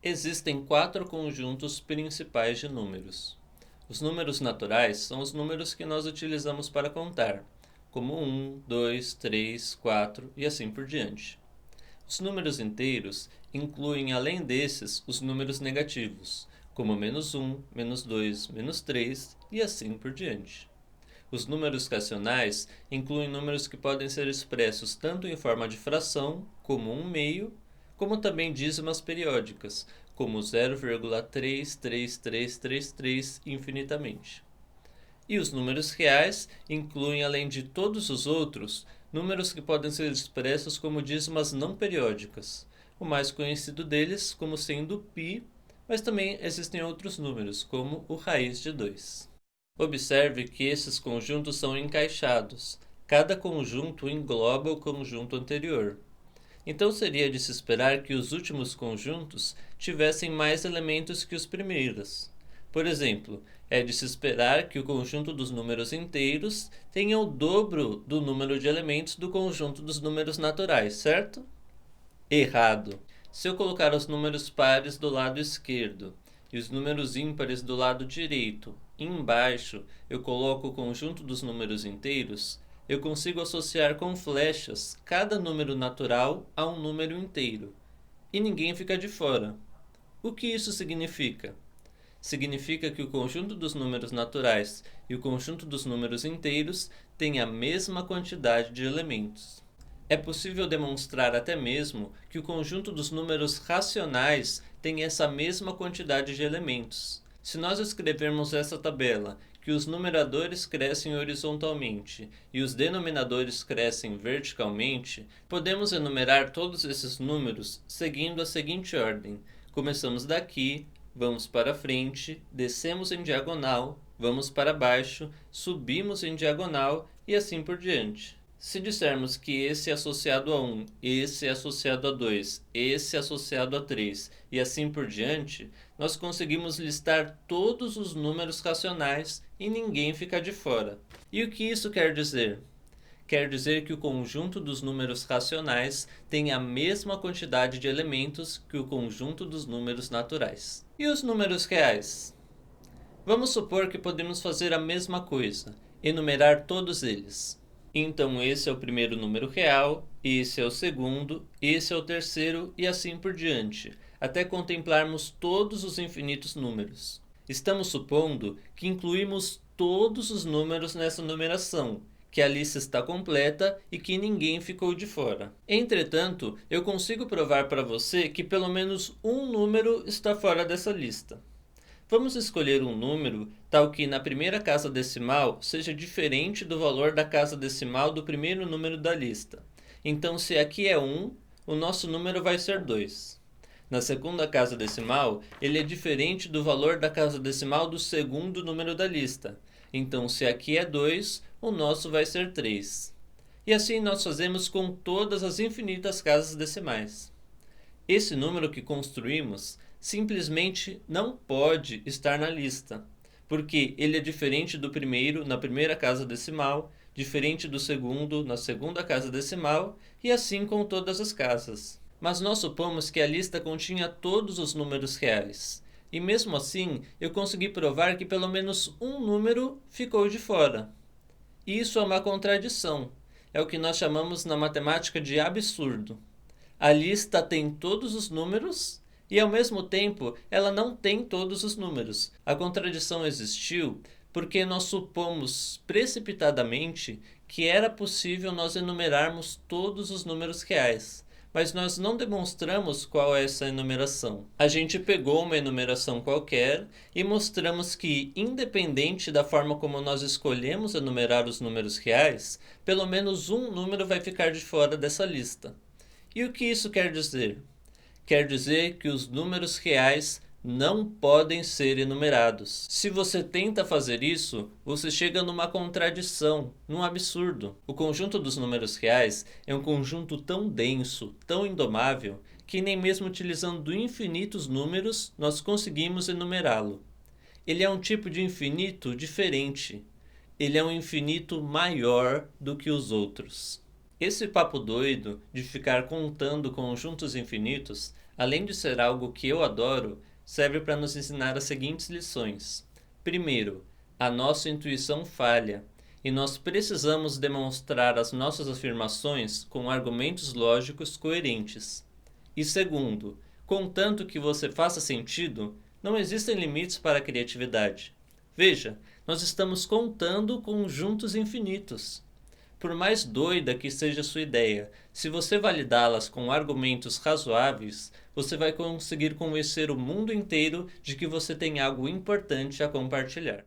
Existem quatro conjuntos principais de números. Os números naturais são os números que nós utilizamos para contar, como 1, 2, 3, 4 e assim por diante. Os números inteiros incluem, além desses, os números negativos, como -1, -2, -3 e assim por diante. Os números racionais incluem números que podem ser expressos tanto em forma de fração, como 1/2, como também dízimas periódicas, como 0,33333 infinitamente. E os números reais incluem, além de todos os outros, números que podem ser expressos como dízimas não periódicas, o mais conhecido deles como sendo π, mas também existem outros números, como o raiz de 2. Observe que esses conjuntos são encaixados. Cada conjunto engloba o conjunto anterior. Então seria de se esperar que os últimos conjuntos tivessem mais elementos que os primeiros. Por exemplo, é de se esperar que o conjunto dos números inteiros tenha o dobro do número de elementos do conjunto dos números naturais, certo? Errado. Se eu colocar os números pares do lado esquerdo e os números ímpares do lado direito, e embaixo eu coloco o conjunto dos números inteiros, eu consigo associar com flechas cada número natural a um número inteiro, e ninguém fica de fora. O que isso significa? Significa que o conjunto dos números naturais e o conjunto dos números inteiros têm a mesma quantidade de elementos. É possível demonstrar até mesmo que o conjunto dos números racionais tem essa mesma quantidade de elementos. Se nós escrevermos essa tabela, que os numeradores crescem horizontalmente e os denominadores crescem verticalmente, podemos enumerar todos esses números seguindo a seguinte ordem. Começamos daqui, vamos para frente, descemos em diagonal, vamos para baixo, subimos em diagonal e assim por diante. Se dissermos que esse é associado a 1, esse é associado a 2, esse é associado a 3 e assim por diante, nós conseguimos listar todos os números racionais e ninguém fica de fora. E o que isso quer dizer? Quer dizer que o conjunto dos números racionais tem a mesma quantidade de elementos que o conjunto dos números naturais. E os números reais? Vamos supor que podemos fazer a mesma coisa, enumerar todos eles. Então esse é o primeiro número real, esse é o segundo, esse é o terceiro e assim por diante, até contemplarmos todos os infinitos números. Estamos supondo que incluímos todos os números nessa numeração, que a lista está completa e que ninguém ficou de fora. Entretanto, eu consigo provar para você que pelo menos um número está fora dessa lista. Vamos escolher um número tal que na primeira casa decimal seja diferente do valor da casa decimal do primeiro número da lista. Então, se aqui é 1, o nosso número vai ser 2. Na segunda casa decimal, ele é diferente do valor da casa decimal do segundo número da lista. Então, se aqui é 2, o nosso vai ser 3. E assim nós fazemos com todas as infinitas casas decimais. Esse número que construímos simplesmente não pode estar na lista, porque ele é diferente do primeiro na primeira casa decimal, diferente do segundo na segunda casa decimal e assim com todas as casas. Mas nós supomos que a lista continha todos os números reais, e mesmo assim eu consegui provar que pelo menos um número ficou de fora. Isso é uma contradição, é o que nós chamamos na matemática de absurdo. A lista tem todos os números e, ao mesmo tempo, ela não tem todos os números. A contradição existiu porque nós supomos precipitadamente que era possível nós enumerarmos todos os números reais, mas nós não demonstramos qual é essa enumeração. A gente pegou uma enumeração qualquer e mostramos que, independente da forma como nós escolhemos enumerar os números reais, pelo menos um número vai ficar de fora dessa lista. E o que isso quer dizer? Quer dizer que os números reais não podem ser enumerados. Se você tenta fazer isso, você chega numa contradição, num absurdo. O conjunto dos números reais é um conjunto tão denso, tão indomável, que nem mesmo utilizando infinitos números nós conseguimos enumerá-lo. Ele é um tipo de infinito diferente. Ele é um infinito maior do que os outros. Esse papo doido de ficar contando conjuntos infinitos Além de ser algo que eu adoro, serve para nos ensinar as seguintes lições. Primeiro, a nossa intuição falha, e nós precisamos demonstrar as nossas afirmações com argumentos lógicos coerentes. E segundo, contanto que você faça sentido, não existem limites para a criatividade. Veja, nós estamos contando conjuntos infinitos. Por mais doida que seja sua ideia, se você validá-las com argumentos razoáveis, você vai conseguir convencer o mundo inteiro de que você tem algo importante a compartilhar.